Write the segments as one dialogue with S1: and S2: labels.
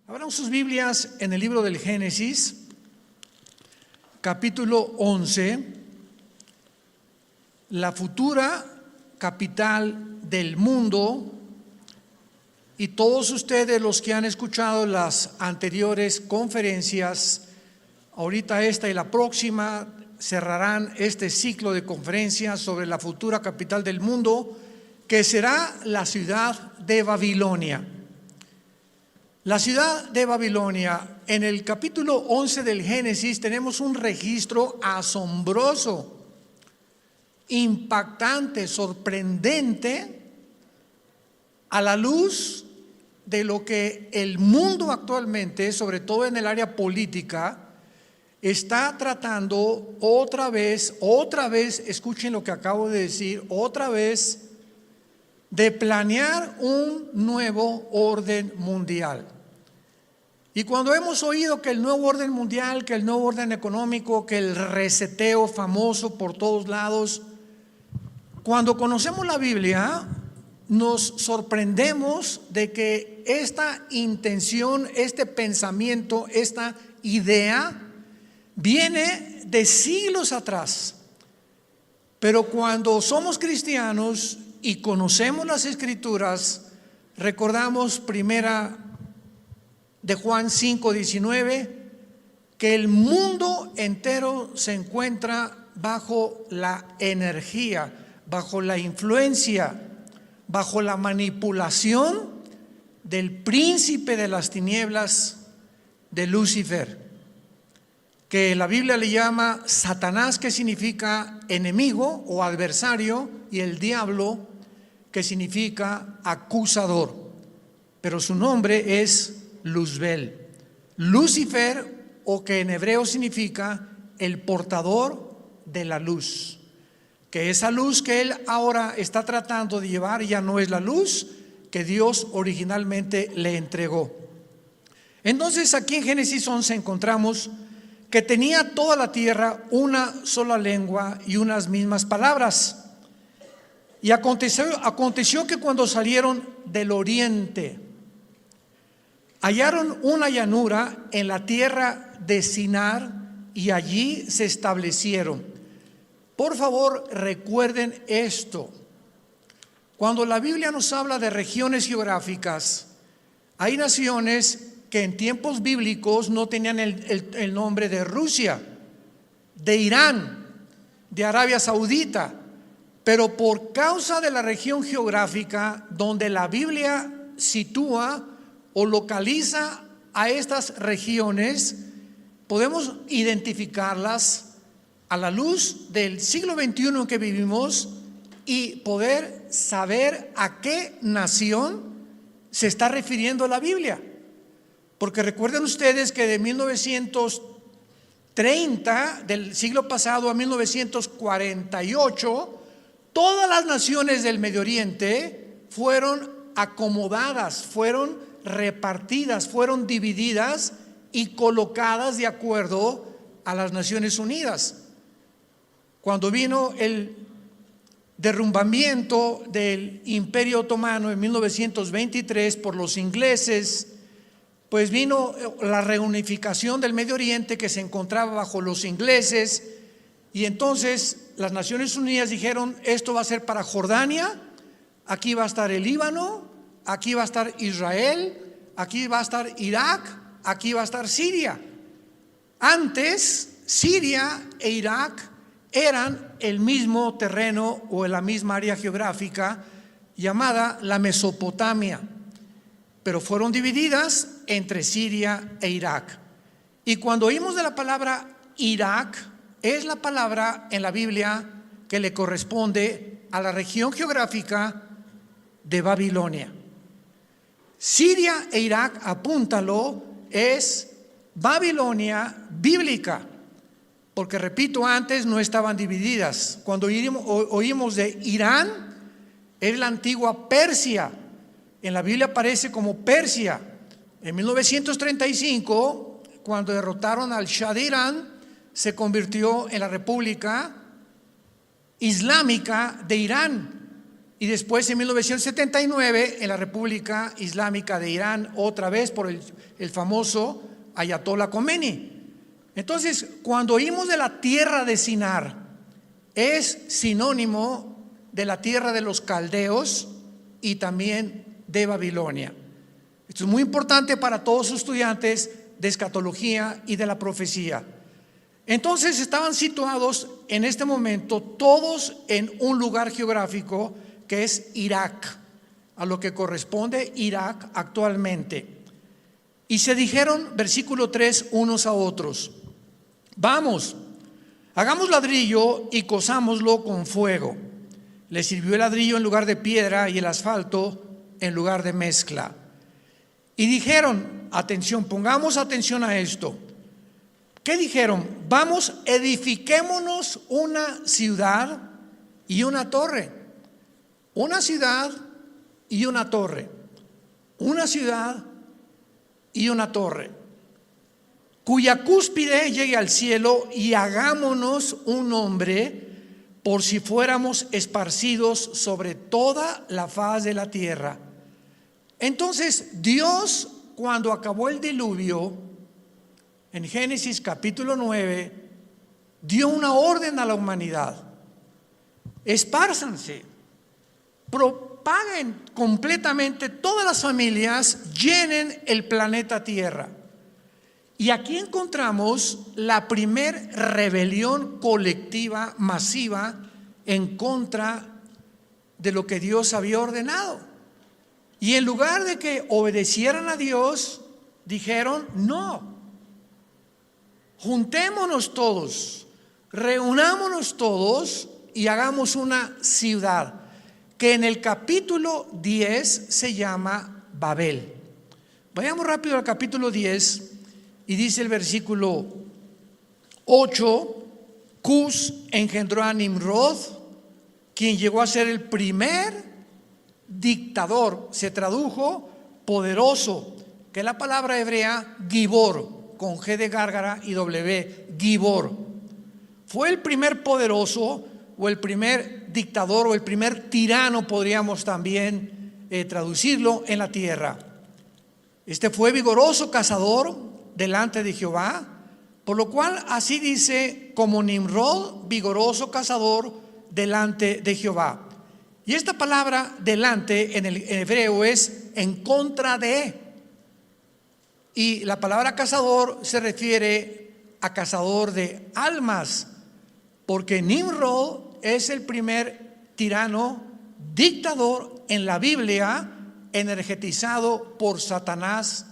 S1: Abran sus Biblias en el libro del Génesis, capítulo 11, la futura capital del mundo. Y todos ustedes, los que han escuchado las anteriores conferencias, ahorita esta y la próxima, cerrarán este ciclo de conferencias sobre la futura capital del mundo, que será la ciudad de Babilonia. La ciudad de Babilonia, en el capítulo 11 del Génesis tenemos un registro asombroso, impactante, sorprendente, a la luz de lo que el mundo actualmente, sobre todo en el área política, está tratando otra vez, escuchen lo que acabo de decir, otra vez, de planear un nuevo orden mundial. Y cuando hemos oído que el nuevo orden mundial, que el nuevo orden económico, que el reseteo famoso por todos lados, cuando conocemos la Biblia, nos sorprendemos de que esta intención, este pensamiento, esta idea viene de siglos atrás. Pero cuando somos cristianos y conocemos las Escrituras, recordamos primera de Juan 5:19, que el mundo entero se encuentra bajo la energía, bajo la influencia, bajo la manipulación del príncipe de las tinieblas, de Lucifer, que la Biblia le llama Satanás, que significa enemigo o adversario, y el diablo, que significa acusador, pero su nombre es Luzbel. Lucifer, o que en hebreo significa el portador de la luz, que esa luz que él ahora está tratando de llevar ya no es la luz que Dios originalmente le entregó. Entonces aquí en Génesis 11 encontramos que tenía toda la tierra una sola lengua y unas mismas palabras. Y aconteció que cuando salieron del oriente, hallaron una llanura en la tierra de Sinar y allí se establecieron. Por favor, recuerden esto. Cuando la Biblia nos habla de regiones geográficas, hay naciones que en tiempos bíblicos no tenían el nombre de Rusia, de Irán, de Arabia Saudita, pero por causa de la región geográfica donde la Biblia sitúa o localiza a estas regiones, podemos identificarlas a la luz del siglo XXI en que vivimos y poder saber a qué nación se está refiriendo la Biblia. Porque recuerden ustedes que de 1930, del siglo pasado, a 1948, todas las naciones del Medio Oriente fueron acomodadas, fueron repartidas, fueron divididas y colocadas de acuerdo a las Naciones Unidas. Cuando vino el derrumbamiento del Imperio Otomano en 1923 por los ingleses, pues vino la reunificación del Medio Oriente, que se encontraba bajo los ingleses, y entonces las Naciones Unidas dijeron: esto va a ser para Jordania, aquí va a estar el Líbano, aquí va a estar Israel, aquí va a estar Irak, aquí va a estar Siria. Antes, Siria e Irak eran el mismo terreno o la misma área geográfica llamada la Mesopotamia, pero fueron divididas entre Siria e Irak. Y cuando oímos de la palabra Irak, es la palabra en la Biblia que le corresponde a la región geográfica de Babilonia. Siria e Irak, apúntalo, es Babilonia bíblica, porque repito, antes no estaban divididas. Cuando oímos de Irán, es la antigua Persia. En la Biblia aparece como Persia. En 1935, cuando derrotaron al Shah de Irán, se convirtió en la República Islámica de Irán. Y después en 1979 en la República Islámica de Irán, otra vez por el famoso Ayatollah Khomeini. Entonces, cuando oímos de la tierra de Sinar, es sinónimo de la tierra de los caldeos y también de Babilonia. Esto es muy importante para todos los estudiantes de escatología y de la profecía. Entonces estaban situados en este momento todos en un lugar geográfico que es Irak, a lo que corresponde Irak actualmente. Y se dijeron, versículo 3, unos a otros: vamos, hagamos ladrillo y cozámoslo con fuego. Le sirvió el ladrillo en lugar de piedra y el asfalto en lugar de mezcla. Y dijeron, atención, pongamos atención a esto. ¿Qué dijeron? Vamos, edifiquémonos una ciudad y una torre. Una ciudad y una torre. Una ciudad y una torre, cuya cúspide llegue al cielo, y hagámonos un nombre, por si fuéramos esparcidos sobre toda la faz de la tierra. Entonces Dios, cuando acabó el diluvio, en Génesis capítulo 9, dio una orden a la humanidad: espárzanse, propaguen completamente, todas las familias llenen el planeta Tierra. Y aquí encontramos la primer rebelión colectiva masiva en contra de lo que Dios había ordenado. Y en lugar de que obedecieran a Dios, dijeron: no, juntémonos todos, reunámonos todos y hagamos una ciudad, que en el capítulo 10 se llama Babel. Vayamos rápido al capítulo 10 y dice el versículo 8: Cus engendró a Nimrod, quien llegó a ser el primer dictador. Se tradujo poderoso, que es la palabra hebrea Gibor, con G de gárgara y W, Gibor. Fue el primer poderoso, o el primer dictador, o el primer tirano, podríamos también traducirlo, en la tierra. Este fue vigoroso cazador delante de Jehová, por lo cual así dice: como Nimrod, vigoroso cazador delante de Jehová. Y esta palabra delante en el hebreo es en contra de, y la palabra cazador se refiere a cazador de almas, porque Nimrod es el primer tirano, dictador en la Biblia, energetizado por Satanás,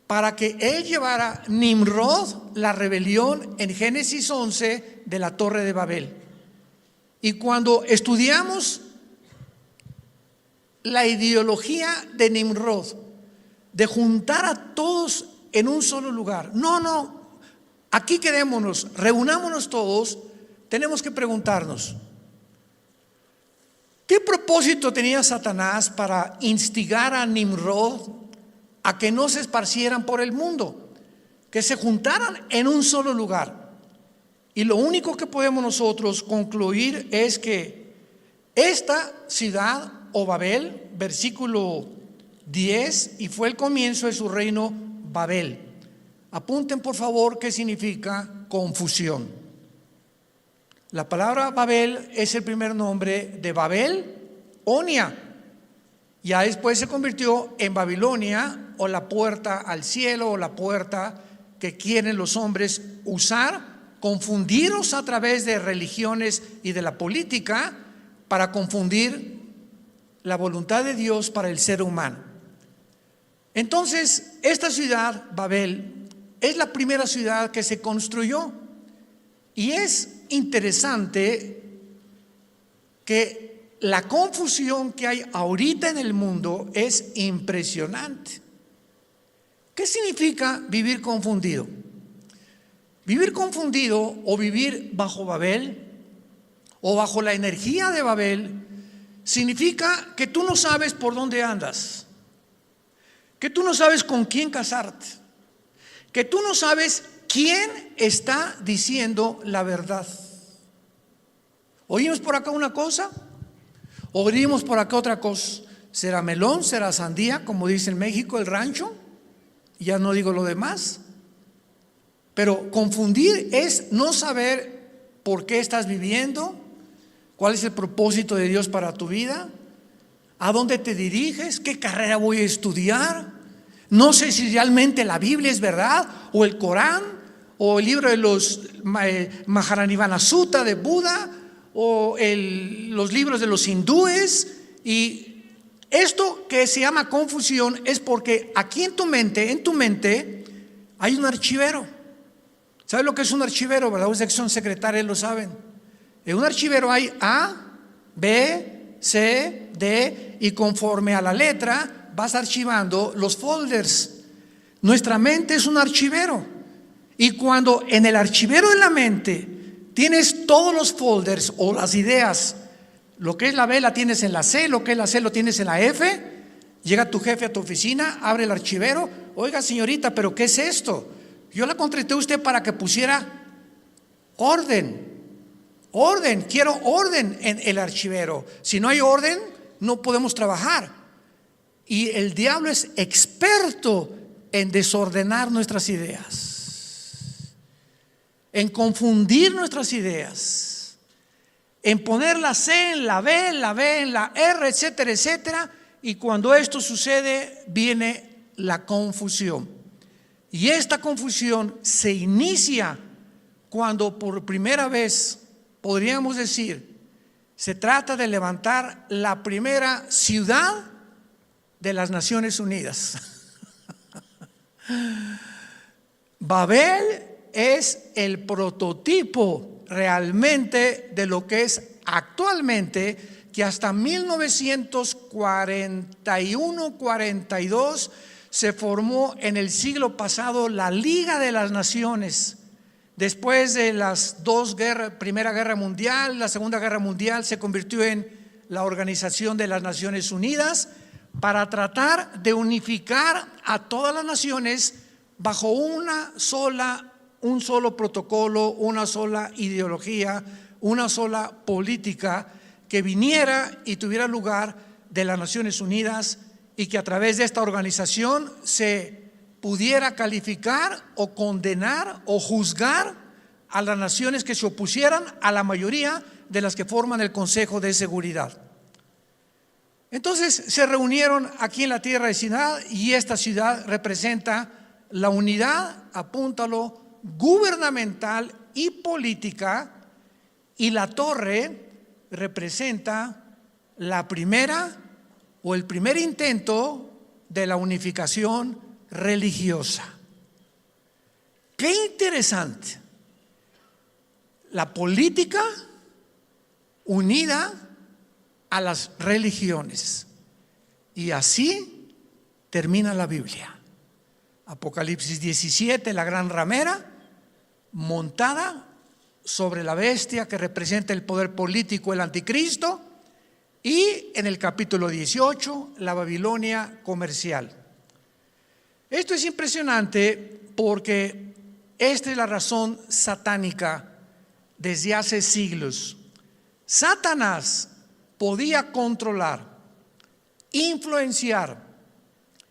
S1: para que él llevara Nimrod, la rebelión en Génesis 11 de la Torre de Babel. Y cuando estudiamos la ideología de Nimrod, de juntar a todos en un solo lugar, no, aquí quedémonos, reunámonos todos, tenemos que preguntarnos: ¿qué propósito tenía Satanás para instigar a Nimrod a que no se esparcieran por el mundo, que se juntaran en un solo lugar? Y lo único que podemos nosotros concluir es que esta ciudad, o Babel, versículo 10, y fue el comienzo de su reino Babel. Apunten por favor qué significa confusión. La palabra Babel es el primer nombre de Babel, Onia. Ya después se convirtió en Babilonia, o la puerta al cielo, o la puerta que quieren los hombres usar, confundirlos a través de religiones y de la política, para confundir la voluntad de Dios para el ser humano. Entonces, esta ciudad, Babel, es la primera ciudad que se construyó. Y es interesante que la confusión que hay ahorita en el mundo es impresionante. ¿Qué significa vivir confundido? Vivir confundido o vivir bajo Babel o bajo la energía de Babel significa que tú no sabes por dónde andas, que tú no sabes con quién casarte, que tú no sabes quién está diciendo la verdad. ¿Oímos por acá una cosa? ¿Oímos por acá otra cosa? ¿Será melón? ¿Será sandía? Como dice en México, el rancho. Ya no digo lo demás. Pero confundir es no saber por qué estás viviendo, cuál es el propósito de Dios para tu vida, a dónde te diriges, qué carrera voy a estudiar. No sé si realmente la Biblia es verdad, o el Corán, o el libro de los Maharanivana Sutta de Buda, o los libros de los hindúes. Y esto que se llama confusión es porque aquí en tu mente hay un archivero. ¿Sabes lo que es un archivero, verdad? Ustedes que son secretarios lo saben. En un archivero hay A, B, C, D, y conforme a la letra vas archivando los folders. Nuestra mente es un archivero, y cuando en el archivero de la mente tienes todos los folders o las ideas, lo que es la B la tienes en la C, lo que es la C lo tienes en la F. Llega tu jefe a tu oficina, abre el archivero. Oiga, señorita, ¿pero qué es esto? Yo la contraté a usted para que pusiera orden, quiero orden en el archivero. Si no hay orden, no podemos trabajar. Y el diablo es experto en desordenar nuestras ideas, en confundir nuestras ideas, en poner la C en la B, la B en la R, etcétera, etcétera. Y cuando esto sucede, viene la confusión. Y esta confusión se inicia cuando por primera vez, podríamos decir, se trata de levantar la primera ciudad de las Naciones Unidas. Babel es el prototipo realmente de lo que es actualmente, que hasta 1941-42 se formó en el siglo pasado la Liga de las Naciones. Después de las dos guerras, Primera Guerra Mundial, la Segunda Guerra Mundial, se convirtió en la Organización de las Naciones Unidas, para tratar de unificar a todas las naciones bajo un solo protocolo, una sola ideología, una sola política que viniera y tuviera lugar de las Naciones Unidas, y que a través de esta organización se pudiera calificar o condenar o juzgar a las naciones que se opusieran a la mayoría de las que forman el Consejo de Seguridad. Entonces se reunieron aquí en la tierra de Sinaí, y esta ciudad representa la unidad, apúntalo, gubernamental y política, y la torre representa la primera o el primer intento de la unificación religiosa. Qué interesante, la política unida a las religiones. Y así termina la Biblia. Apocalipsis 17, la gran ramera montada sobre la bestia que representa el poder político, el anticristo. Y en el capítulo 18, la Babilonia comercial. Esto es impresionante porque esta es la razón satánica desde hace siglos. Satanás podía controlar, influenciar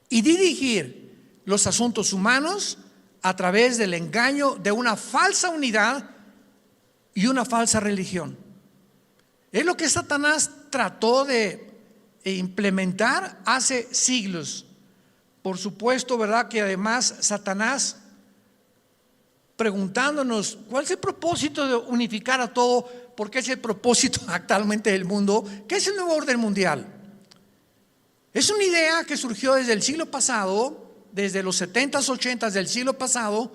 S1: y dirigir los asuntos humanos a través del engaño de una falsa unidad y una falsa religión. Es lo que Satanás trató de implementar hace siglos. Por supuesto, ¿verdad? Que además Satanás, preguntándonos cuál es el propósito de unificar a todo, porque es el propósito actualmente del mundo, ¿qué es el nuevo orden mundial? Es una idea que surgió desde el siglo pasado, desde los 70s, 80s del siglo pasado,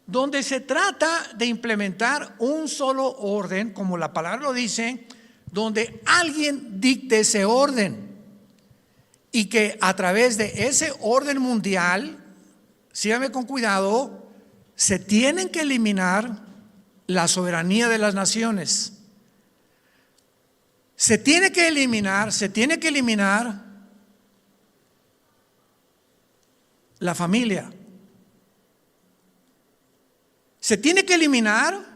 S1: donde se trata de implementar un solo orden, como la palabra lo dice, donde alguien dicte ese orden y que a través de ese orden mundial, síganme con cuidado, se tienen que eliminar la soberanía de las naciones. Se tiene que eliminar la familia. Se tiene que eliminar,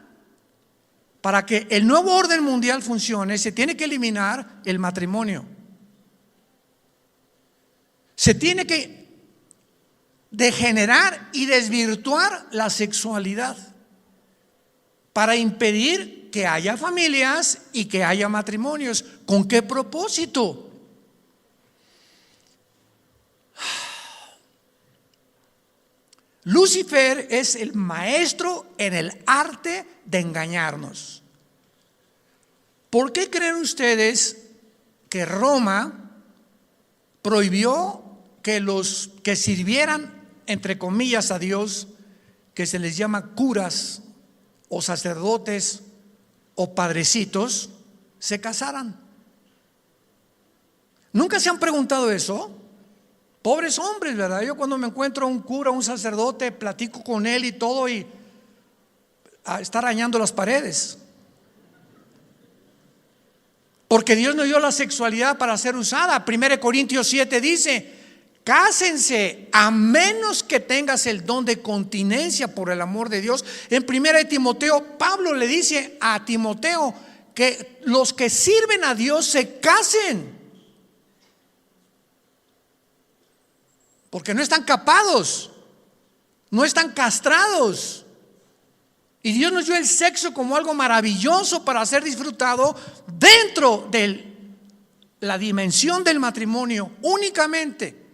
S1: para que el nuevo orden mundial funcione, se tiene que eliminar el matrimonio. Se tiene que degenerar y desvirtuar la sexualidad para impedir que haya familias y que haya matrimonios. ¿Con qué propósito? Lucifer es el maestro en el arte de engañarnos. ¿Por qué creen ustedes que Roma prohibió que los que sirvieran, entre comillas, a Dios, que se les llama curas o sacerdotes o padrecitos, se casaran? ¿Nunca se han preguntado eso? Pobres hombres, ¿verdad? Yo cuando me encuentro a un cura, un sacerdote, platico con él y todo, y está arañando las paredes. Porque Dios nos dio la sexualidad para ser usada. 1 Corintios 7 dice: cásense a menos que tengas el don de continencia por el amor de Dios. En 1 Timoteo, Pablo le dice a Timoteo que los que sirven a Dios se casen, porque no están capados, no están castrados. Y Dios nos dio el sexo como algo maravilloso para ser disfrutado dentro de la dimensión del matrimonio únicamente.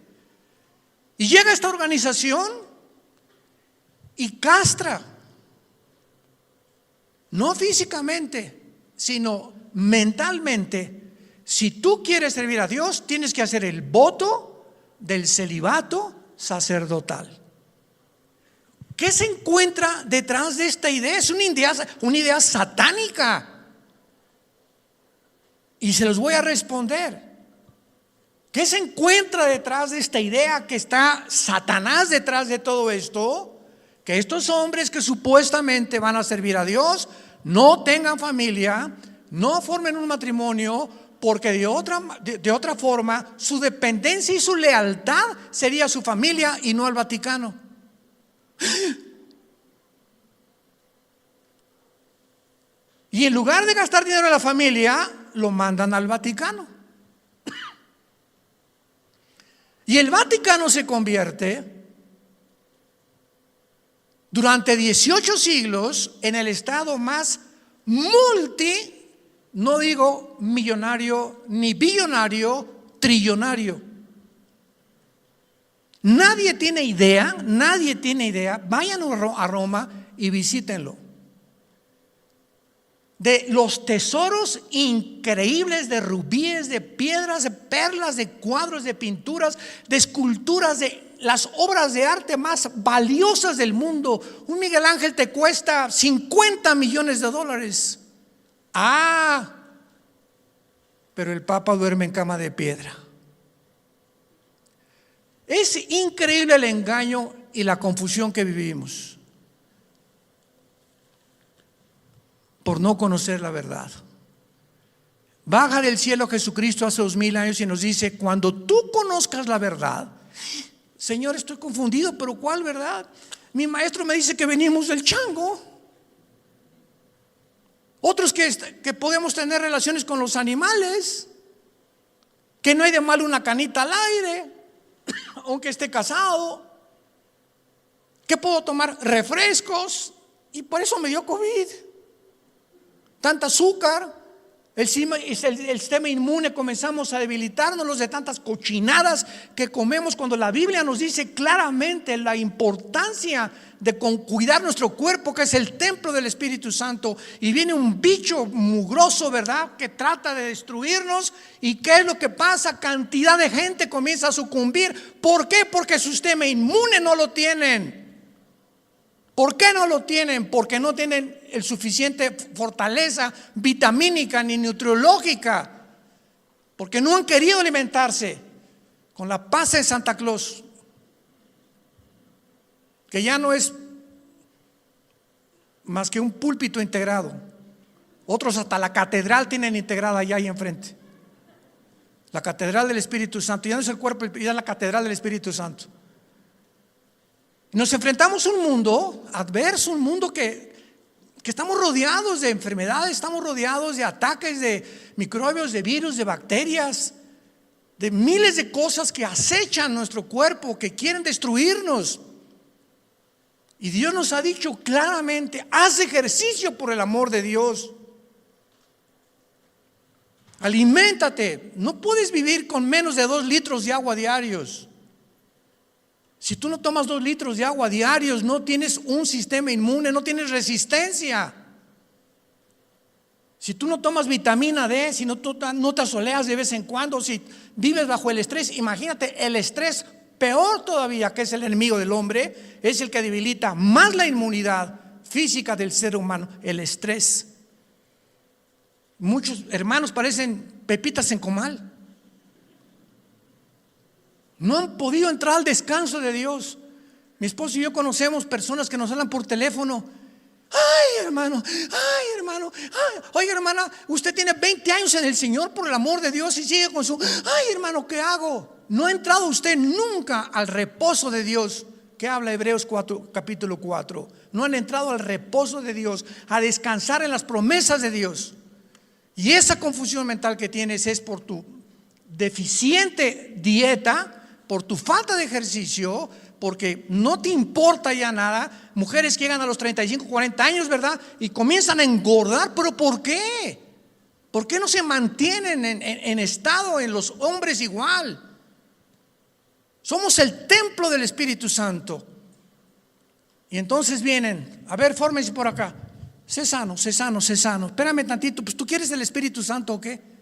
S1: Y llega esta organización y castra, no físicamente, sino mentalmente. Si tú quieres servir a Dios, tienes que hacer el voto del celibato sacerdotal. ¿Qué se encuentra detrás de esta idea? Es una idea satánica. Y se los voy a responder. ¿Qué se encuentra detrás de esta idea? Que está Satanás detrás de todo esto. Que estos hombres que supuestamente van a servir a Dios no tengan familia, no formen un matrimonio, porque de otra forma su dependencia y su lealtad sería a su familia y no al Vaticano. Y en lugar de gastar dinero en la familia, lo mandan al Vaticano. Y el Vaticano se convierte durante 18 siglos en el estado más no digo millonario ni billonario, trillonario. Nadie tiene idea, vayan a Roma y visítenlo, de los tesoros increíbles de rubíes, de piedras, de perlas, de cuadros, de pinturas, de esculturas, de las obras de arte más valiosas del mundo. Un Miguel Ángel te cuesta $50 millones. Pero el Papa duerme en cama de piedra. Es increíble el engaño y la confusión que vivimos por no conocer la verdad. Baja del cielo Jesucristo hace 2000 años y nos dice: cuando tú conozcas la verdad. Señor, estoy confundido, pero ¿cuál verdad? Mi maestro me dice que venimos del chango. Otros que podemos tener relaciones con los animales, que no hay de mal una canita al aire, aunque esté casado, que puedo tomar refrescos y por eso me dio COVID. Tanta azúcar, el sistema inmune, comenzamos a debilitarnos de tantas cochinadas que comemos, cuando la Biblia nos dice claramente la importancia de cuidar nuestro cuerpo, que es el templo del Espíritu Santo. Y viene un bicho mugroso, ¿verdad?, que trata de destruirnos. ¿Y qué es lo que pasa? Cantidad de gente comienza a sucumbir. ¿Por qué? Porque su sistema inmune no lo tienen. ¿Por qué no lo tienen? Porque no tienen el suficiente fortaleza vitamínica ni nutriológica, porque no han querido alimentarse con la paz de Santa Claus, que ya no es más que un púlpito integrado. Otros hasta la catedral tienen integrada allá ahí enfrente. La catedral del Espíritu Santo. Ya no es el cuerpo, ya es la catedral del Espíritu Santo. Nos enfrentamos a un mundo adverso, un mundo que estamos rodeados de enfermedades, estamos rodeados de ataques de microbios, de virus, de bacterias, de miles de cosas que acechan nuestro cuerpo, que quieren destruirnos. Y Dios nos ha dicho claramente: haz ejercicio por el amor de Dios. Aliméntate. No puedes vivir con menos de 2 litros de agua diarios. Si tú no tomas 2 litros de agua diarios, no tienes un sistema inmune, no tienes resistencia. Si tú no tomas vitamina D, si no te asoleas de vez en cuando, si vives bajo el estrés, imagínate el estrés. Peor todavía, que es el enemigo del hombre, es el que debilita más la inmunidad física del ser humano, el estrés. Muchos hermanos parecen pepitas en comal. No han podido entrar al descanso de Dios. Mi esposo y yo conocemos personas que nos hablan por teléfono. Ay, hermano, oye, hermana, usted tiene 20 años en el Señor, por el amor de Dios, y sigue con su, ay, hermano, ¿qué hago? No ha entrado usted nunca al reposo de Dios, que habla Hebreos 4, capítulo 4. No han entrado al reposo de Dios, a descansar en las promesas de Dios. Y esa confusión mental que tienes es por tu deficiente dieta, por tu falta de ejercicio, porque no te importa ya nada. Mujeres que llegan a los 35, 40 años, ¿verdad? Y comienzan a engordar. ¿Pero por qué? ¿Por qué no se mantienen en estado en los hombres igual? Somos el templo del Espíritu Santo. Y entonces vienen, a ver, fórmense por acá. Sé sano. Espérame tantito, pues tú quieres el Espíritu Santo, ¿o qué?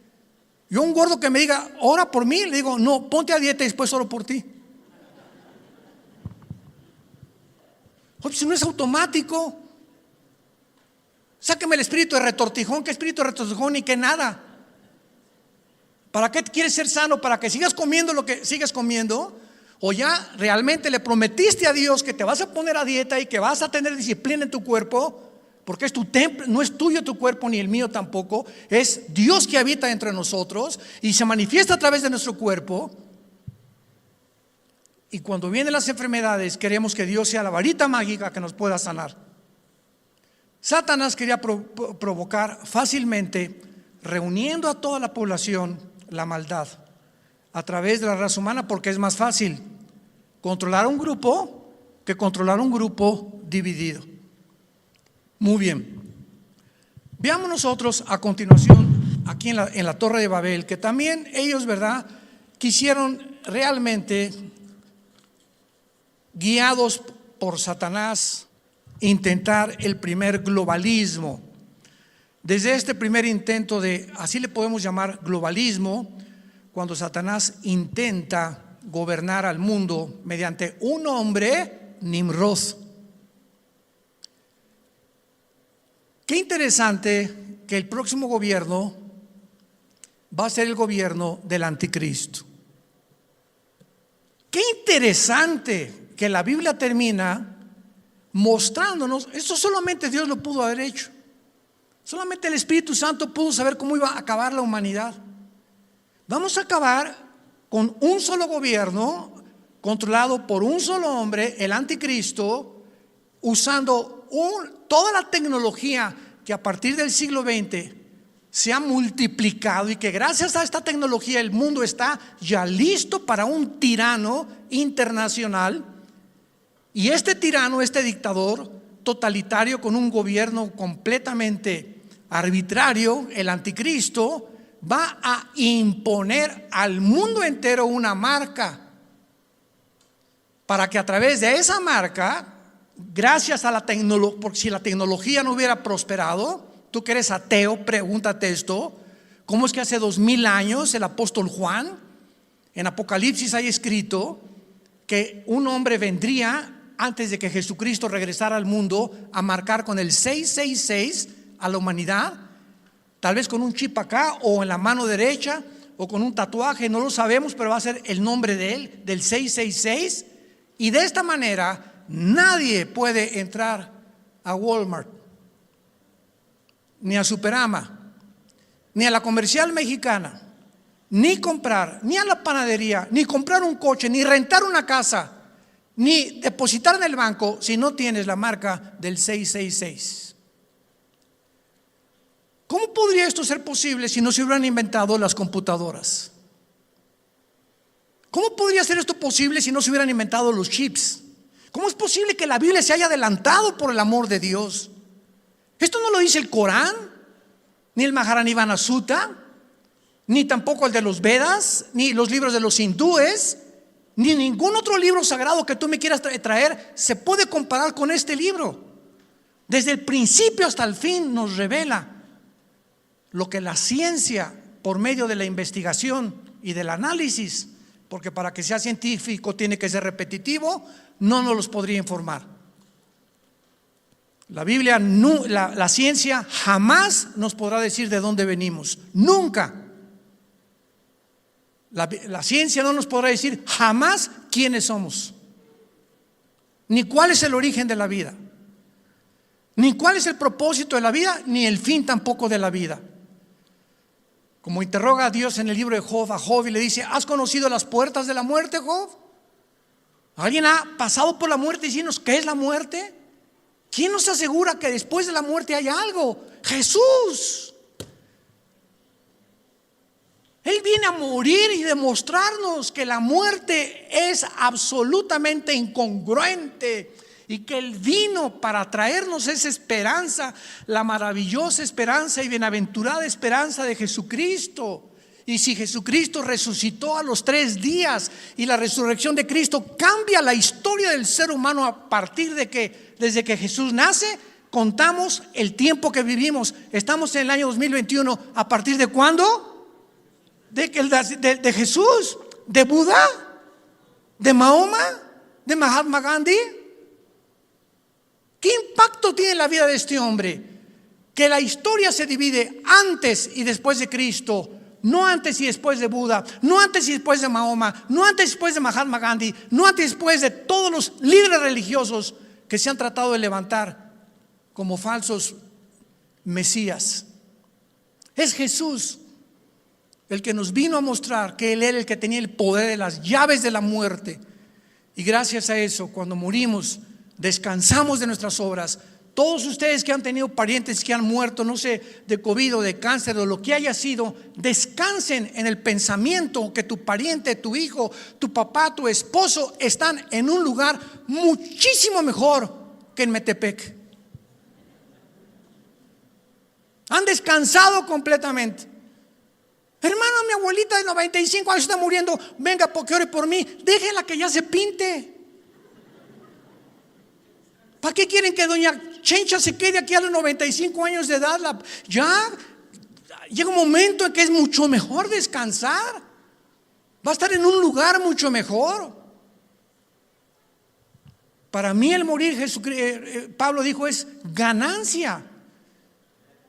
S1: Yo un gordo que me diga, ora por mí, le digo, no, ponte a dieta y después oro por ti. Oye, si no es automático. Sáqueme el espíritu de retortijón. ¿Qué espíritu de retortijón? Ni que nada. ¿Para qué quieres ser sano? ¿Para que sigas comiendo lo que sigues comiendo? ¿O ya realmente le prometiste a Dios que te vas a poner a dieta y que vas a tener disciplina en tu cuerpo? Porque es tu templo, no es tuyo tu cuerpo ni el mío tampoco. Es Dios que habita entre nosotros y se manifiesta a través de nuestro cuerpo. Y cuando vienen las enfermedades, queremos que Dios sea la varita mágica que nos pueda sanar. Satanás quería provocar fácilmente, reuniendo a toda la población, la maldad a través de la raza humana, porque es más fácil controlar un grupo que controlar un grupo dividido. Muy bien. Veamos nosotros a continuación aquí en la Torre de Babel, que también ellos, ¿verdad?, quisieron realmente, guiados por Satanás, intentar el primer globalismo. Desde este primer intento de, así le podemos llamar globalismo, cuando Satanás intenta gobernar al mundo mediante un hombre, Nimrod. Qué interesante que el próximo gobierno va a ser el gobierno del anticristo. Qué interesante que la Biblia termina mostrándonos, eso solamente Dios lo pudo haber hecho. Solamente el Espíritu Santo pudo saber cómo iba a acabar la humanidad. Vamos a acabar con un solo gobierno controlado por un solo hombre, el anticristo, usando toda la tecnología que a partir del siglo XX se ha multiplicado, y que gracias a esta tecnología el mundo está ya listo para un tirano internacional. Y este tirano, este dictador totalitario con un gobierno completamente arbitrario, el anticristo, va a imponer al mundo entero una marca, para que a través de esa marca, gracias a la tecnología, porque si la tecnología no hubiera prosperado, tú que eres ateo, pregúntate esto: ¿cómo es que hace 2000 años el apóstol Juan en Apocalipsis hay escrito que un hombre vendría antes de que Jesucristo regresara al mundo a marcar con el 666 a la humanidad, tal vez con un chip acá o en la mano derecha o con un tatuaje, no lo sabemos, pero va a ser el nombre de él, del 666. Y de esta manera nadie puede entrar a Walmart, ni a Superama, ni a la Comercial Mexicana, ni comprar, ni a la panadería, ni comprar un coche, ni rentar una casa, ni depositar en el banco si no tienes la marca del 666. ¿Cómo podría esto ser posible si no se hubieran inventado las computadoras? ¿Cómo podría ser esto posible si no se hubieran inventado los chips? ¿Cómo es posible que la Biblia se haya adelantado por el amor de Dios? Esto no lo dice el Corán, ni el Maharanibana Sutta, ni tampoco el de los Vedas, ni los libros de los hindúes, ni ningún otro libro sagrado que tú me quieras traer se puede comparar con este libro. Desde el principio hasta el fin nos revela lo que la ciencia, por medio de la investigación y del análisis, porque para que sea científico tiene que ser repetitivo, no nos los podría informar. La Biblia, la ciencia jamás nos podrá decir de dónde venimos, nunca. La ciencia no nos podrá decir jamás quiénes somos, ni cuál es el origen de la vida, ni cuál es el propósito de la vida, ni el fin tampoco de la vida. Como interroga a Dios en el libro de Job a Job y le dice: ¿has conocido las puertas de la muerte, Job? ¿Alguien ha pasado por la muerte y diciendo qué es la muerte? ¿Quién nos asegura que después de la muerte hay algo? Jesús. Él viene a morir y demostrarnos que la muerte es absolutamente incongruente y que Él vino para traernos esa esperanza, la maravillosa esperanza y bienaventurada esperanza de Jesucristo. Y si Jesucristo resucitó a los 3 días y la resurrección de Cristo cambia la historia del ser humano a partir de que desde que Jesús nace, contamos el tiempo que vivimos. Estamos en el año 2021. ¿A partir de cuándo? De Jesús, de Buda, de Mahoma, de Mahatma Gandhi. ¿Qué impacto tiene la vida de este hombre? Que la historia se divide antes y después de Cristo, no antes y después de Buda, no antes y después de Mahoma, no antes y después de Mahatma Gandhi, no antes y después de todos los líderes religiosos que se han tratado de levantar como falsos mesías. Es Jesús el que nos vino a mostrar que Él era el que tenía el poder de las llaves de la muerte. Y gracias a eso, cuando morimos, descansamos de nuestras obras. Todos ustedes que han tenido parientes que han muerto, no sé, de COVID o de cáncer o lo que haya sido, descansen en el pensamiento que tu pariente, tu hijo, tu papá, tu esposo están en un lugar muchísimo mejor que en Metepec. Han descansado completamente. Hermano, mi abuelita de 95 años está muriendo. Venga, porque ore por mí. Déjenla que ya se pinte. ¿Para qué quieren que doña Chencha se quede aquí a los 95 años de edad? Ya llega un momento en que es mucho mejor descansar. Va a estar en un lugar mucho mejor. Para mí el morir, Pablo dijo, es ganancia.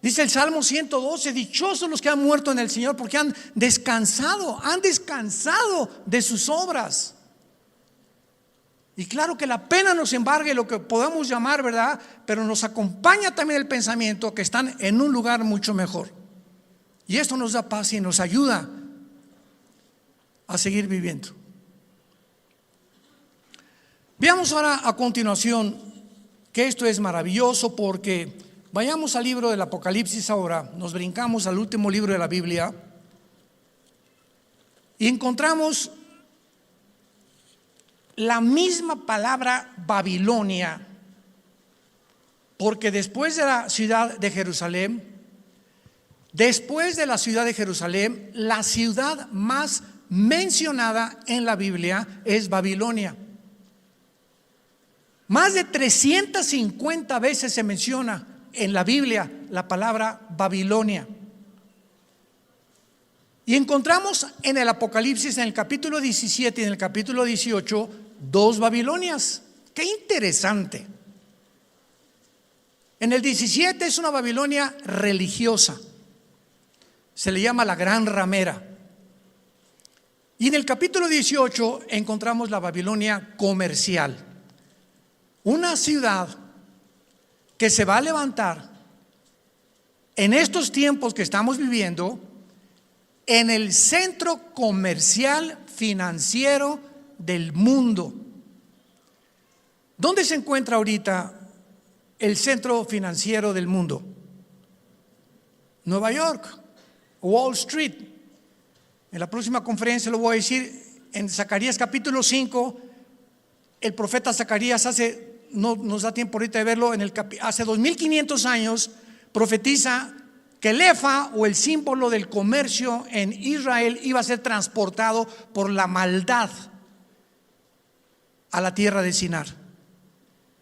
S1: Dice el Salmo 112: dichosos los que han muerto en el Señor, porque han descansado de sus obras. Y claro que la pena nos embargue lo que podamos llamar, ¿verdad? Pero nos acompaña también el pensamiento que están en un lugar mucho mejor. Y esto nos da paz y nos ayuda a seguir viviendo. Veamos ahora a continuación que esto es maravilloso, porque vayamos al libro del Apocalipsis ahora. Nos brincamos al último libro de la Biblia y encontramos la misma palabra Babilonia, porque después de la ciudad de Jerusalén, la ciudad más mencionada en la Biblia es Babilonia. Más de 350 veces se menciona en la Biblia la palabra Babilonia. Y encontramos en el Apocalipsis, en el capítulo 17 y en el capítulo 18, 2 Babilonias. Qué interesante. En el 17 es una Babilonia religiosa. Se le llama la Gran Ramera. Y en el capítulo 18 encontramos la Babilonia comercial. Una ciudad que se va a levantar en estos tiempos que estamos viviendo en el centro comercial financiero del mundo. ¿Dónde se encuentra ahorita el centro financiero del mundo? Nueva York, Wall Street. En la próxima conferencia lo voy a decir. En Zacarías capítulo 5, el profeta Zacarías no nos da tiempo ahorita de verlo, hace 2500 años profetiza que el efa, o el símbolo del comercio en Israel, iba a ser transportado por la maldad a la tierra de Sinar.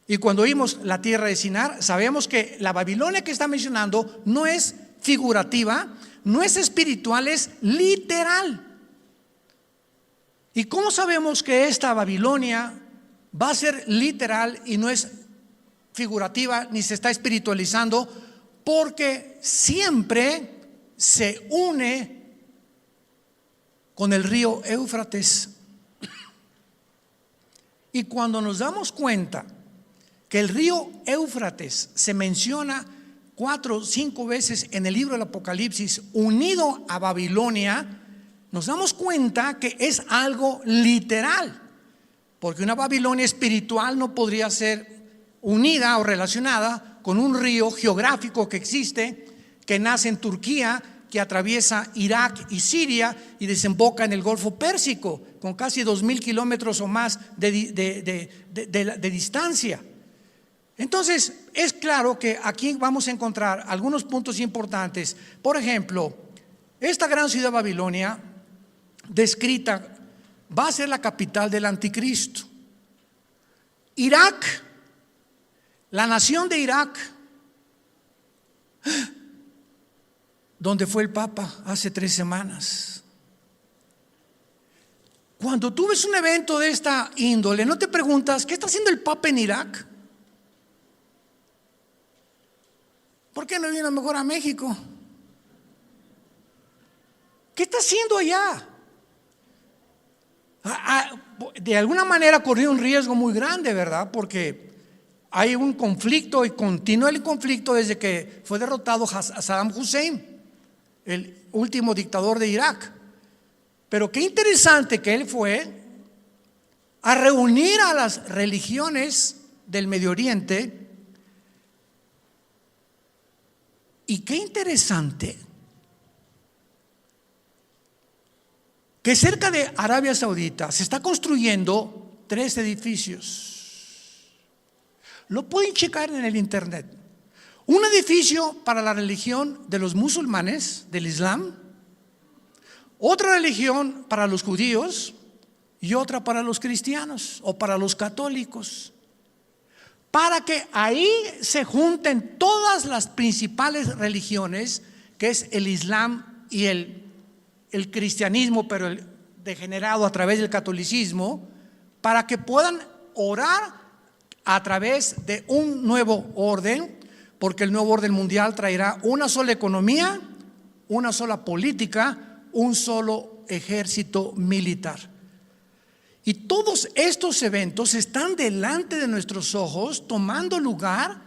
S1: Y cuando oímos la tierra de Sinar, sabemos que la Babilonia que está mencionando no es figurativa, no es espiritual, es literal. ¿Y cómo sabemos que esta Babilonia va a ser literal y no es figurativa ni se está espiritualizando? Porque siempre se une con el río Éufrates. Y cuando nos damos cuenta que el río Éufrates se menciona 4 o 5 veces en el libro del Apocalipsis unido a Babilonia, nos damos cuenta que es algo literal, porque una Babilonia espiritual no podría ser unida o relacionada con un río geográfico que existe, que nace en Turquía, que atraviesa Irak y Siria y desemboca en el Golfo Pérsico, con casi 2000 kilómetros o más de distancia. Entonces es claro que aquí vamos a encontrar algunos puntos importantes. Por ejemplo, esta gran ciudad Babilonia descrita va a ser la capital del anticristo. Irak, la nación de Irak, donde fue el Papa hace 3 semanas. Cuando tú ves un evento de esta índole, ¿no te preguntas qué está haciendo el Papa en Irak? ¿Por qué no vino mejor a México? ¿Qué está haciendo allá? De alguna manera corrió un riesgo muy grande, ¿verdad? Porque hay un conflicto y continúa el conflicto desde que fue derrotado Saddam Hussein, el último dictador de Irak. Pero qué interesante que él fue a reunir a las religiones del Medio Oriente. Y qué interesante que cerca de Arabia Saudita se está construyendo 3 edificios. Lo pueden checar en el internet. Un edificio para la religión de los musulmanes, del Islam, otra religión para los judíos y otra para los cristianos o para los católicos, para que ahí se junten todas las principales religiones, que es el Islam y el cristianismo, pero el degenerado a través del catolicismo, para que puedan orar a través de un nuevo orden, porque el nuevo orden mundial traerá una sola economía, una sola política, un solo ejército militar. Y todos estos eventos están delante de nuestros ojos, tomando lugar,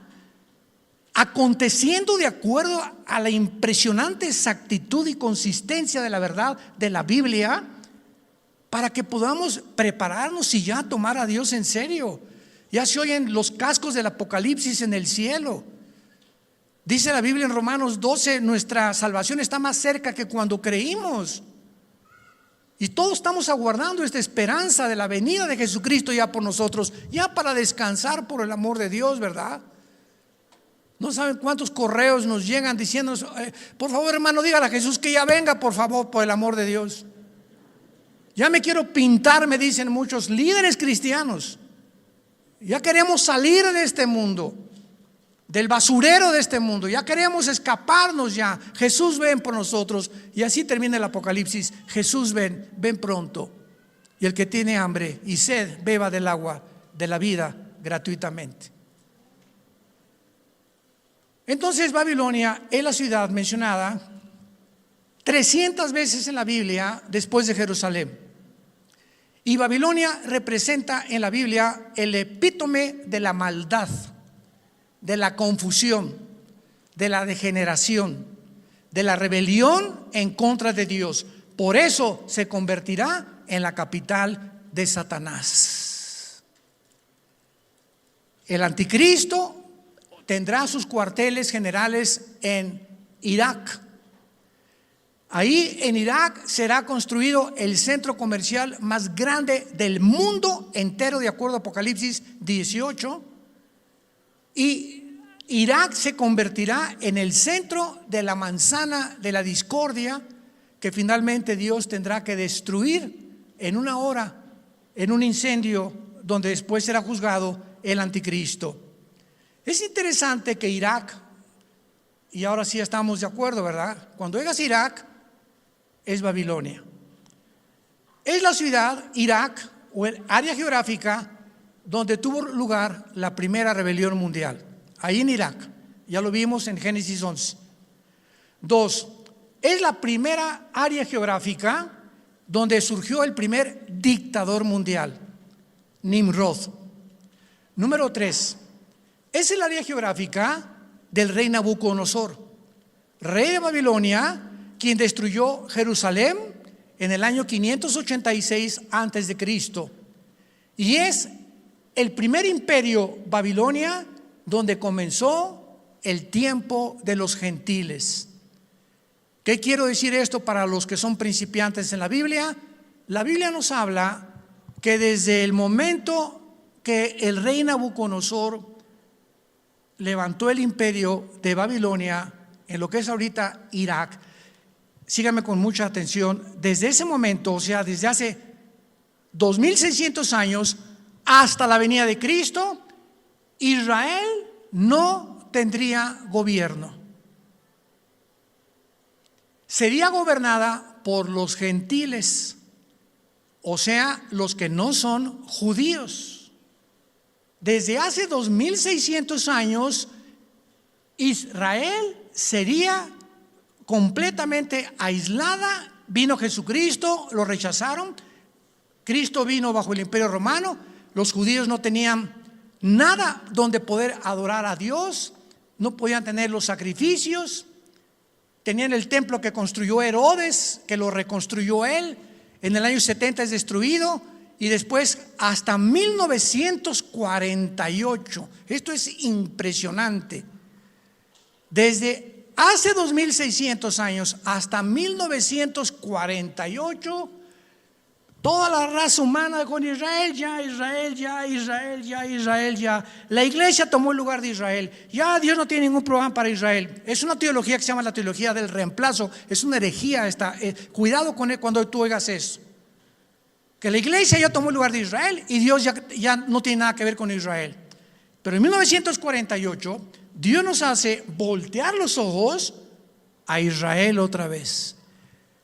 S1: aconteciendo de acuerdo a la impresionante exactitud y consistencia de la verdad de la Biblia, para que podamos prepararnos y ya tomar a Dios en serio. Ya se oyen los cascos del Apocalipsis en el cielo. Dice la Biblia en Romanos 12, nuestra salvación está más cerca que cuando creímos. Y todos estamos aguardando esta esperanza de la venida de Jesucristo ya por nosotros, ya para descansar por el amor de Dios, ¿verdad? No saben cuántos correos nos llegan diciendo, por favor, hermano, dígale a Jesús que ya venga, por favor, por el amor de Dios. Ya me quiero pintar, me dicen muchos líderes cristianos. Ya queremos salir de este mundo, del basurero de este mundo. Ya queremos escaparnos ya. Jesús, ven por nosotros. Y así termina el Apocalipsis. Jesús, ven pronto. Y el que tiene hambre y sed, beba del agua de la vida gratuitamente. Entonces Babilonia es la ciudad mencionada 300 veces en la Biblia después de Jerusalén. Y Babilonia representa en la Biblia el epítome de la maldad, de la confusión, de la degeneración, de la rebelión en contra de Dios. Por eso se convertirá en la capital de Satanás. El anticristo tendrá sus cuarteles generales en Irak. Ahí en Irak será construido el centro comercial más grande del mundo entero, de acuerdo a Apocalipsis 18. Y Irak se convertirá en el centro de la manzana de la discordia, que finalmente Dios tendrá que destruir en una hora, en un incendio, donde después será juzgado el anticristo. Es interesante que Irak, y ahora sí estamos de acuerdo, ¿verdad? Cuando llegas a Irak, es Babilonia. Es la ciudad, Irak, o el área geográfica donde tuvo lugar la primera rebelión mundial. Ahí en Irak, ya lo vimos en Génesis 11. 2, es la primera área geográfica donde surgió el primer dictador mundial, Nimrod. Número 3, es el área geográfica del rey Nabucodonosor, rey de Babilonia, quien destruyó Jerusalén en el año 586 antes de Cristo. Y es el primer imperio Babilonia donde comenzó el tiempo de los gentiles. ¿Qué quiero decir esto para los que son principiantes en la Biblia? La Biblia nos habla que desde el momento que el rey Nabucodonosor levantó el imperio de Babilonia en lo que es ahorita Irak, síganme con mucha atención, desde ese momento, o sea, desde hace 2600 años hasta la venida de Cristo, Israel no tendría gobierno. Sería gobernada por los gentiles, o sea, los que no son judíos. Desde hace 2600 años, Israel sería completamente aislada. Vino Jesucristo, lo rechazaron. Cristo vino bajo el imperio romano. Los judíos no tenían nada donde poder adorar a Dios, no podían tener los sacrificios. Tenían el templo que construyó Herodes, que lo reconstruyó él. En el año 70 es destruido. Y después hasta 1948. Esto es impresionante. Desde hace 2600 años hasta 1948, toda la raza humana con Israel ya, Israel ya, Israel ya, Israel ya. La iglesia tomó el lugar de Israel. Ya Dios no tiene ningún programa para Israel. Es una teología que se llama la teología del reemplazo. Es una herejía esta. Cuidado con él cuando tú oigas eso. Que la iglesia ya tomó el lugar de Israel y Dios ya no tiene nada que ver con Israel. Pero en 1948 Dios nos hace voltear los ojos a Israel otra vez.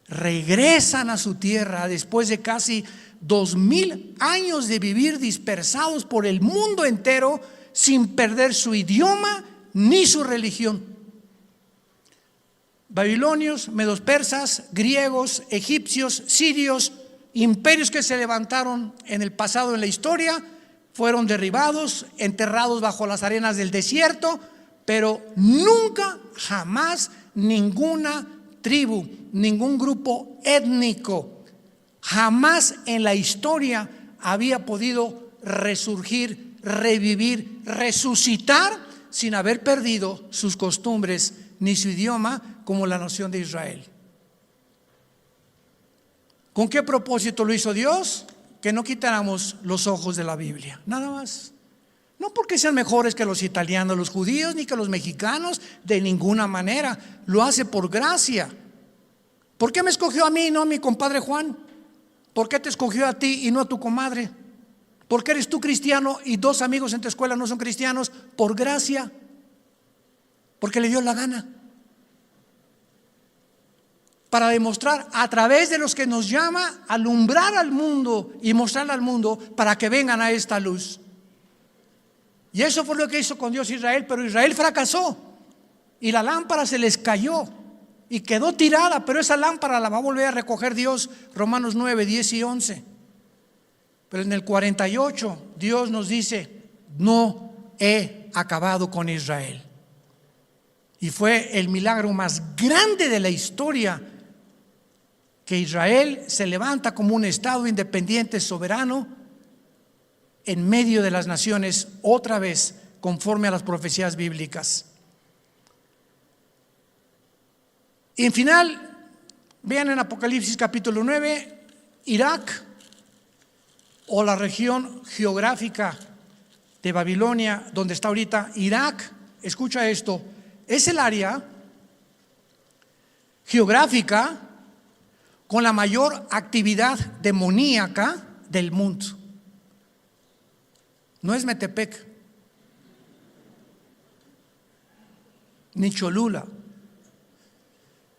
S1: Regresan a su tierra después de casi 2000 años de vivir dispersados por el mundo entero sin perder su idioma ni su religión. Babilonios, medos persas, griegos, egipcios, sirios, imperios que se levantaron en el pasado, en la historia, fueron derribados, enterrados bajo las arenas del desierto, pero nunca, jamás, ninguna tribu, ningún grupo étnico, jamás en la historia había podido resurgir, revivir, resucitar sin haber perdido sus costumbres ni su idioma como la nación de Israel. ¿Con qué propósito lo hizo Dios? Que no quitáramos los ojos de la Biblia, nada más. No porque sean mejores que los italianos, los judíos, ni que los mexicanos, de ninguna manera. Lo hace por gracia. ¿Por qué me escogió a mí y no a mi compadre Juan? ¿Por qué te escogió a ti y no a tu comadre? ¿Por qué eres tú cristiano y dos amigos en tu escuela no son cristianos? Por gracia. Porque le dio la gana. Para demostrar a través de los que nos llama, alumbrar al mundo y mostrarle al mundo para que vengan a esta luz. Y eso fue lo que hizo con Dios Israel, pero Israel fracasó y la lámpara se les cayó y quedó tirada, pero esa lámpara la va a volver a recoger Dios, Romanos 9, 10 y 11. Pero en el 48 Dios nos dice: no he acabado con Israel. Y fue el milagro más grande de la historia, que Israel se levanta como un estado independiente, soberano, en medio de las naciones, otra vez conforme a las profecías bíblicas. Y en final, vean en Apocalipsis capítulo 9, Irak, o la región geográfica de Babilonia, donde está ahorita Irak. Escucha esto: es el área geográfica con la mayor actividad demoníaca del mundo. No es Metepec, ni Cholula,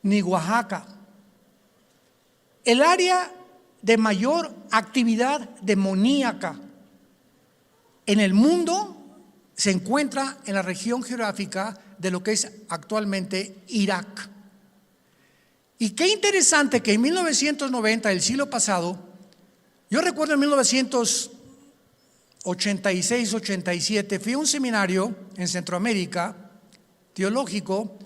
S1: ni Oaxaca. El área de mayor actividad demoníaca en el mundo se encuentra en la región geográfica de lo que es actualmente Irak. Y qué interesante que en 1990, el siglo pasado, yo recuerdo en 1986, 87, fui a un seminario en Centroamérica teológico,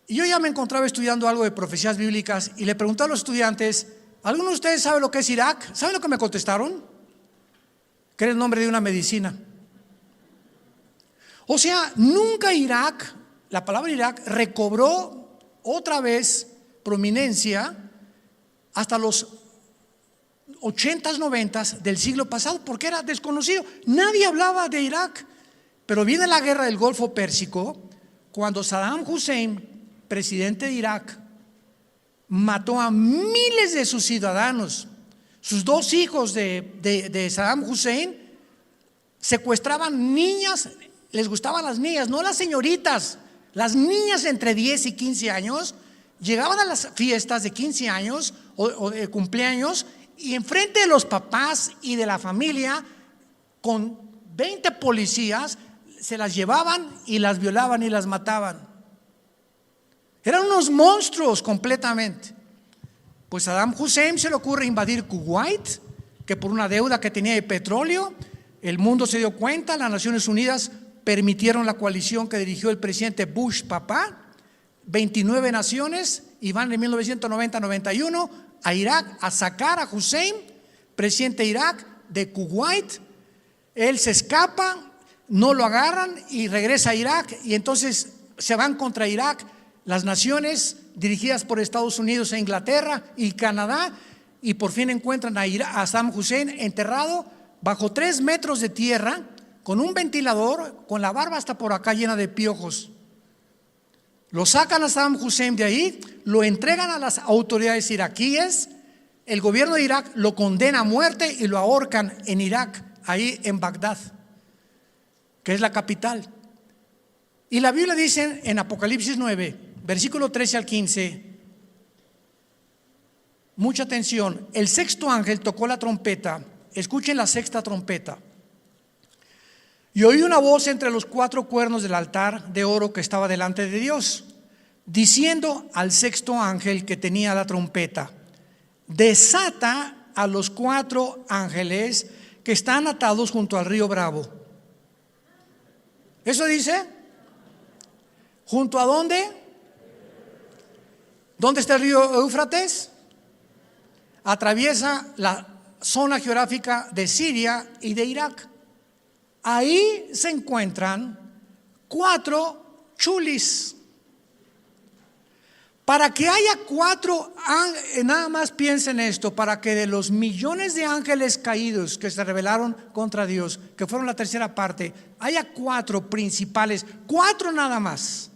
S1: y yo ya me encontraba estudiando algo de profecías bíblicas, y le pregunté a los estudiantes: ¿alguno de ustedes sabe lo que es Irak? ¿Saben lo que me contestaron? Que era el nombre de una medicina. O sea, nunca Irak, la palabra Irak, recobró otra vez prominencia hasta los 80s, 90s del siglo pasado, porque era desconocido. Nadie hablaba de Irak. Pero viene la guerra del Golfo Pérsico, cuando Saddam Hussein, presidente de Irak, mató a miles de sus ciudadanos. Sus dos hijos de Saddam Hussein secuestraban niñas. Les gustaban las niñas, no las señoritas. Las niñas entre 10 y 15 años llegaban a las fiestas de 15 años o de cumpleaños, y enfrente de los papás y de la familia, con 20 policías, se las llevaban y las violaban y las mataban. Eran unos monstruos completamente. Pues a Saddam Hussein se le ocurre invadir Kuwait, que por una deuda que tenía de petróleo, el mundo se dio cuenta, las Naciones Unidas permitieron la coalición que dirigió el presidente Bush papá, 29 naciones, y van en 1990-91 a Irak a sacar a Hussein, presidente de Irak, de Kuwait. Él se escapa, no lo agarran y regresa a Irak, y entonces se van contra Irak las naciones dirigidas por Estados Unidos e Inglaterra y Canadá, y por fin encuentran a Saddam Hussein enterrado bajo 3 metros de tierra, con un ventilador, con la barba hasta por acá llena de piojos. Lo sacan a Saddam Hussein de ahí, lo entregan a las autoridades iraquíes. El gobierno de Irak lo condena a muerte y lo ahorcan en Irak, ahí en Bagdad, que es la capital. Y la Biblia dice en Apocalipsis 9, versículo 13 al 15, mucha atención: el sexto ángel tocó la trompeta. Escuchen la sexta trompeta. Y oí una voz entre los 4 cuernos del altar de oro que estaba delante de Dios, diciendo al sexto ángel que tenía la trompeta: desata a los 4 ángeles que están atados junto al río Bravo. ¿Eso dice? ¿Junto a dónde? ¿Dónde está el río Éufrates? Atraviesa la zona geográfica de Siria y de Irak. Ahí se encuentran 4 chulis. Para que haya 4 ángeles, nada más piensen esto, para que de los millones de ángeles caídos que se rebelaron contra Dios, que fueron la tercera parte, haya 4 principales, 4 nada más,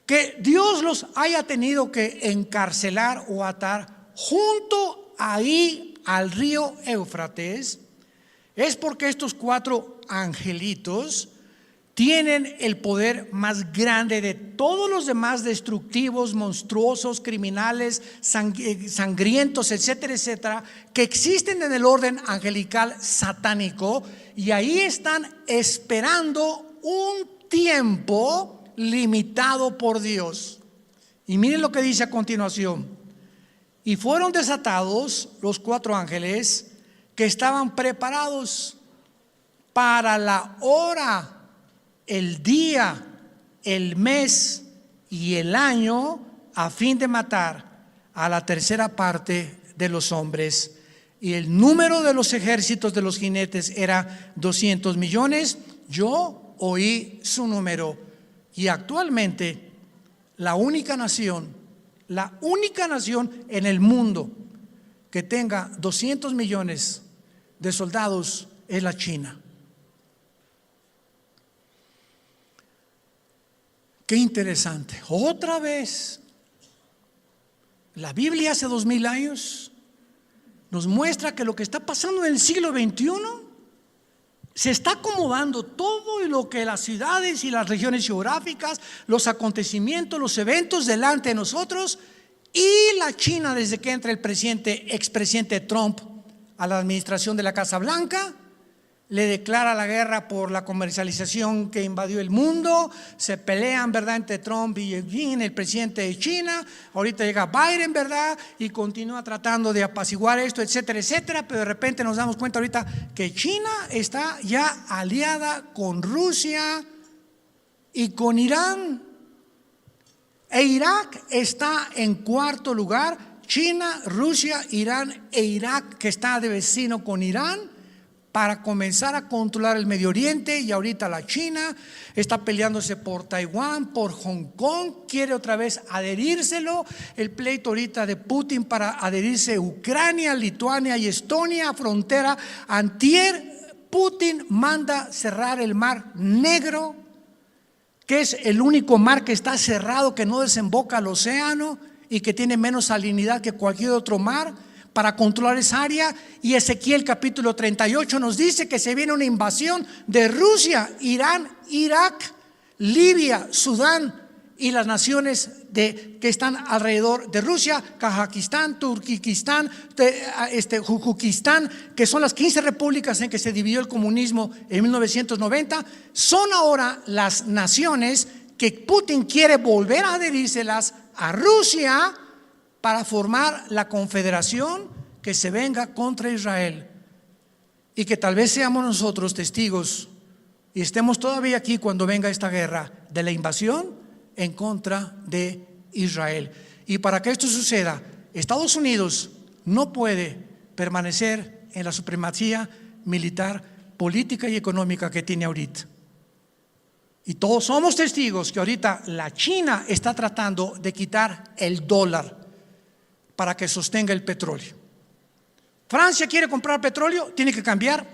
S1: que Dios los haya tenido que encarcelar o atar junto ahí al río Éufrates, es porque estos 4 angelitos tienen el poder más grande de todos los demás destructivos, monstruosos, criminales, sangrientos, etcétera, etcétera, que existen en el orden angelical satánico, y ahí están esperando un tiempo limitado por Dios. Y miren lo que dice a continuación: y fueron desatados los 4 ángeles que estaban preparados para la hora, el día, el mes y el año, a fin de matar a la tercera parte de los hombres. Y el número de los ejércitos de los jinetes era 200 millones. Yo oí su número, y actualmente la única nación en el mundo que tenga 200 millones de soldados es la China. Qué interesante. Otra vez, la Biblia hace 2000 años nos muestra que lo que está pasando en el siglo XXI se está acomodando todo lo que las ciudades y las regiones geográficas, los acontecimientos, los eventos delante de nosotros, y la China, desde que entra el expresidente Trump a la administración de la Casa Blanca, le declara la guerra por la comercialización que invadió el mundo. Se pelean, ¿verdad?, entre Trump y Xi Jinping, el presidente de China. Ahorita llega Biden, ¿verdad?, y continúa tratando de apaciguar esto, etcétera, etcétera. Pero de repente nos damos cuenta ahorita que China está ya aliada con Rusia y con Irán. E Irak está en cuarto lugar. China, Rusia, Irán e Irak, que está de vecino con Irán, para comenzar a controlar el Medio Oriente. Y ahorita la China está peleándose por Taiwán, por Hong Kong, quiere otra vez adherírselo. El pleito ahorita de Putin para adherirse a Ucrania, Lituania y Estonia, frontera. Antier, Putin manda cerrar el Mar Negro, que es el único mar que está cerrado, que no desemboca al océano y que tiene menos salinidad que cualquier otro mar, para controlar esa área. Y Ezequiel capítulo 38 nos dice que se viene una invasión de Rusia, Irán, Irak, Libia, Sudán y las naciones que están alrededor de Rusia, Kazajistán, Turquistán, Jujukistán, que son las 15 repúblicas en que se dividió el comunismo en 1990. Son ahora las naciones que Putin quiere volver a adherírselas a Rusia, para formar la confederación que se venga contra Israel, y que tal vez seamos nosotros testigos y estemos todavía aquí cuando venga esta guerra de la invasión en contra de Israel. Y para que esto suceda, Estados Unidos no puede permanecer en la supremacía militar, política y económica que tiene ahorita. Y todos somos testigos que ahorita la China está tratando de quitar el dólar para que sostenga el petróleo. Francia quiere comprar petróleo, tiene que cambiar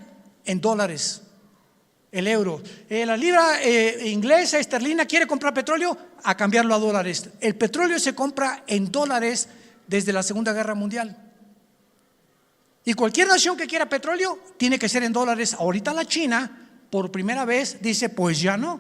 S1: en dólares el euro. La libra inglesa, esterlina, quiere comprar petróleo, a cambiarlo a dólares. El petróleo se compra en dólares desde la Segunda Guerra Mundial. Y cualquier nación que quiera petróleo tiene que ser en dólares. Ahorita la China, por primera vez, dice pues ya no.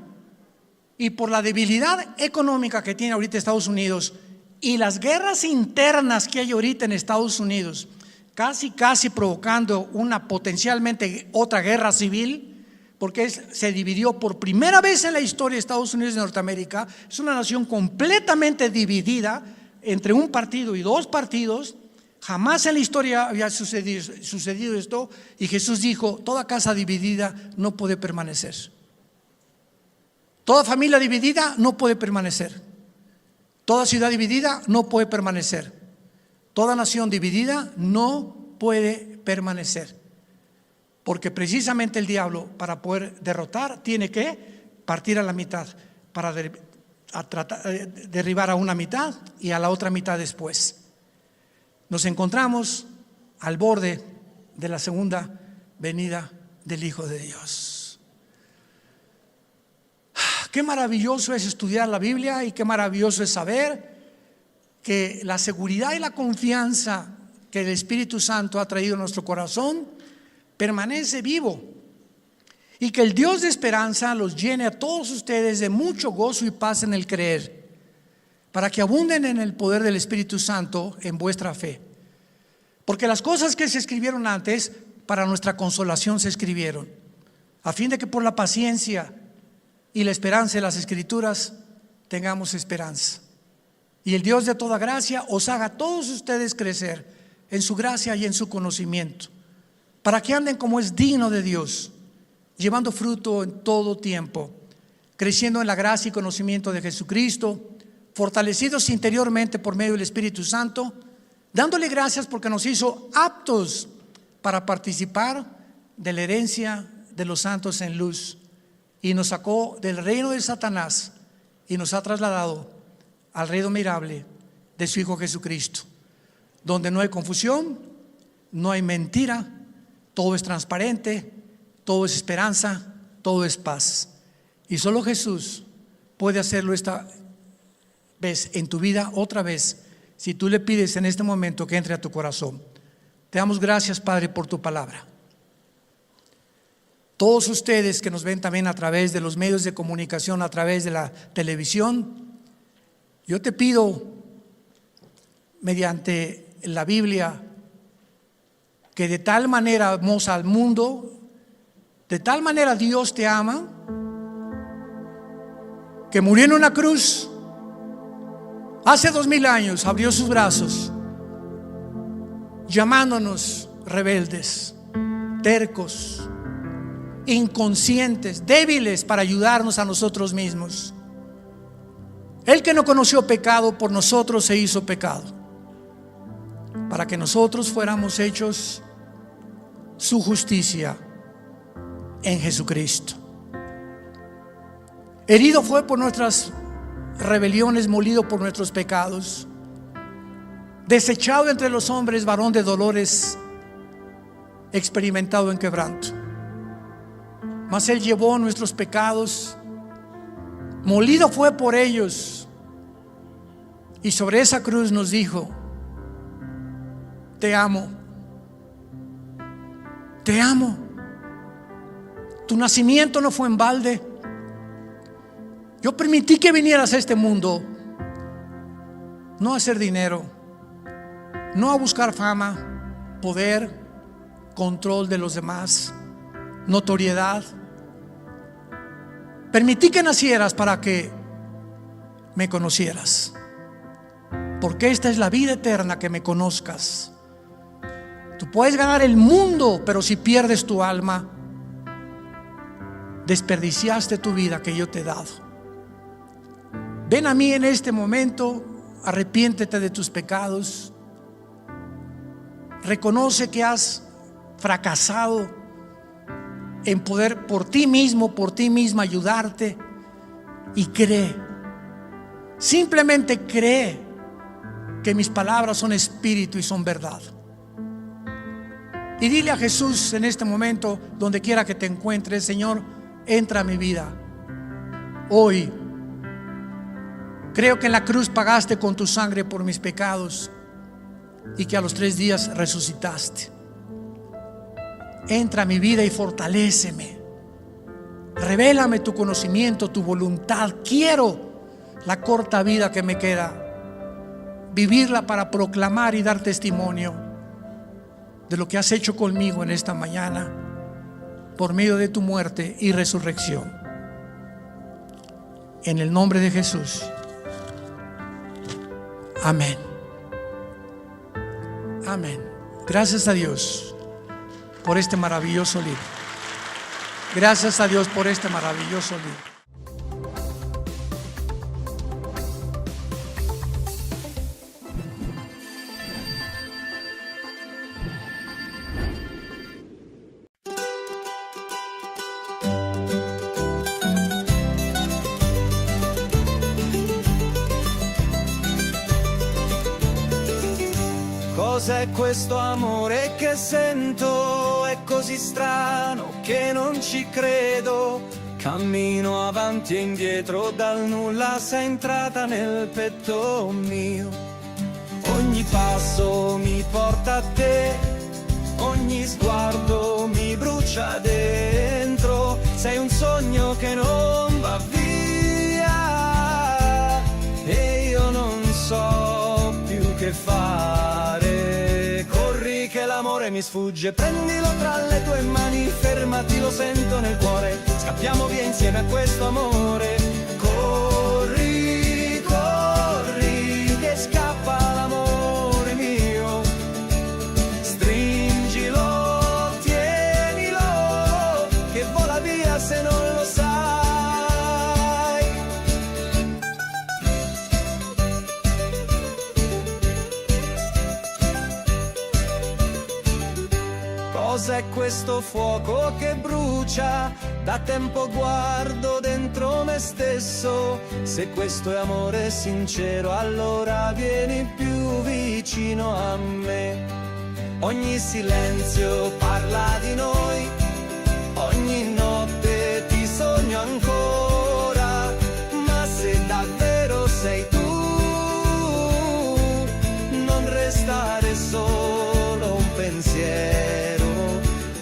S1: Y por la debilidad económica que tiene ahorita Estados Unidos y las guerras internas que hay ahorita en Estados Unidos, casi provocando una potencialmente otra guerra civil, porque se dividió por primera vez en la historia de Estados Unidos y Norteamérica. Es una nación completamente dividida entre un partido y dos partidos. Jamás en la historia había sucedido esto, y Jesús dijo: toda casa dividida no puede permanecer. Toda familia dividida no puede permanecer. Toda ciudad dividida no puede permanecer. Toda nación dividida no puede permanecer. Porque precisamente el diablo, para poder derrotar, tiene que partir a la mitad, para derribar a una mitad y a la otra mitad después. Nos encontramos al borde de la segunda venida del Hijo de Dios. Qué maravilloso es estudiar la Biblia, y qué maravilloso es saber que la seguridad y la confianza que el Espíritu Santo ha traído a nuestro corazón permanece vivo, y que el Dios de esperanza los llene a todos ustedes de mucho gozo y paz en el creer, para que abunden en el poder del Espíritu Santo en vuestra fe. Porque las cosas que se escribieron antes, para nuestra consolación se escribieron, a fin de que por la paciencia y la esperanza de las Escrituras tengamos esperanza. Y el Dios de toda gracia os haga a todos ustedes crecer en su gracia y en su conocimiento, para que anden como es digno de Dios, llevando fruto en todo tiempo, creciendo en la gracia y conocimiento de Jesucristo, fortalecidos interiormente por medio del Espíritu Santo, dándole gracias porque nos hizo aptos para participar de la herencia de los santos en luz, y nos sacó del reino de Satanás y nos ha trasladado al reino admirable de su Hijo Jesucristo, donde no hay confusión, no hay mentira, todo es transparente, todo es esperanza, todo es paz. Y solo Jesús puede hacerlo esta vez en tu vida, otra vez, si tú le pides en este momento que entre a tu corazón. Te damos gracias, Padre, por tu palabra. Todos ustedes que nos ven también a través de los medios de comunicación, a través de la televisión, yo te pido, mediante la Biblia, que de tal manera amamos al mundo, de tal manera Dios te ama, que murió en una cruz hace 2000 años, abrió sus brazos, llamándonos rebeldes, tercos, inconscientes, débiles, para ayudarnos a nosotros mismos. El que no conoció pecado, por nosotros se hizo pecado, para que nosotros fuéramos hechos su justicia en Jesucristo. Herido fue por nuestras rebeliones, molido por nuestros pecados, desechado entre los hombres, varón de dolores, experimentado en quebranto. Mas Él llevó nuestros pecados, molido fue por ellos, y sobre esa cruz nos dijo: te amo, te amo. Tu nacimiento no fue en balde. Yo permití que vinieras a este mundo, no a hacer dinero, no a buscar fama, poder, control de los demás, notoriedad. Permití que nacieras para que me conocieras, porque esta es la vida eterna, que me conozcas. Tú puedes ganar el mundo, pero si pierdes tu alma, desperdiciaste tu vida que yo te he dado. Ven a mí en este momento, arrepiéntete de tus pecados, reconoce que has fracasado en poder por ti mismo, por ti misma ayudarte, y cree, simplemente cree que mis palabras son espíritu y son verdad. Y dile a Jesús en este momento, donde quiera que te encuentres: Señor, entra a mi vida hoy. Creo que en la cruz pagaste con tu sangre por mis pecados, y que a los 3 días resucitaste. Entra a mi vida y fortaléceme. Revélame tu conocimiento, tu voluntad. Quiero la corta vida que me queda, vivirla para proclamar y dar testimonio de lo que has hecho conmigo en esta mañana, por medio de tu muerte y resurrección. En el nombre de Jesús. Amén. Amén. Gracias a Dios por este maravilloso libro. Gracias a Dios por este maravilloso libro.
S2: Cos'è questo amore che sento? È così strano che non ci credo. Cammino avanti e indietro, dal nulla sei entrata nel petto mio. Ogni passo mi porta a te, ogni sguardo mi brucia dentro. che fare. Corri che l'amore mi sfugge, prendilo tra le tue mani, fermati, lo sento nel cuore, scappiamo via insieme a questo amore. Corri, corri, che scappa l'amore mio, stringilo, tienilo, che vola via se non lo sai. Cos'è questo fuoco che brucia? Da tempo guardo dentro me stesso. Se questo è amore sincero, allora vieni più vicino a me. Ogni silenzio parla di noi, ogni notte ti sogno ancora. Ma se davvero sei tu, non restare solo un pensiero.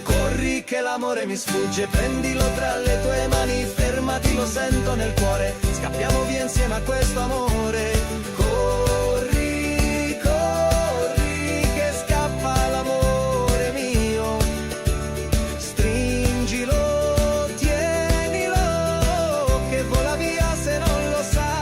S2: Corri che l'amore mi sfugge, prendilo tra le tue mani, fermati, lo sento nel cuore, scappiamo via insieme a questo amore. Corri, corri, che scappa l'amore mio, stringilo, tienilo, che vola via se non lo sai.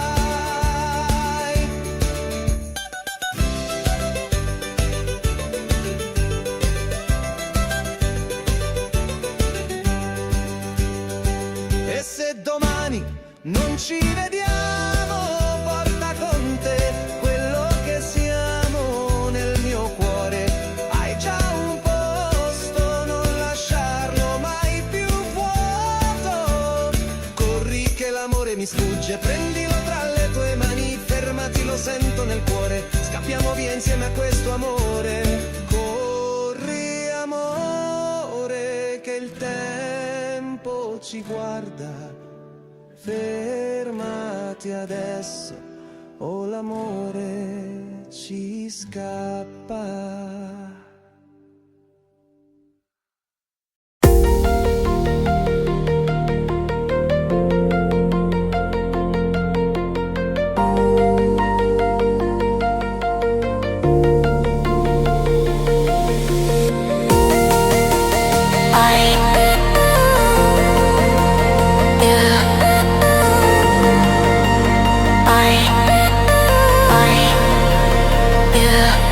S2: E se domani non ci vediamo, porta con te quello che siamo nel mio cuore. Hai già un posto, non lasciarlo mai più vuoto. Corri che l'amore mi sfugge, prendilo tra le tue mani, fermati, lo sento nel cuore, scappiamo via insieme a questo amore. Corri amore, che il tempo ci guarda, fermati adesso o l'amore ci scappa.
S3: Yeah.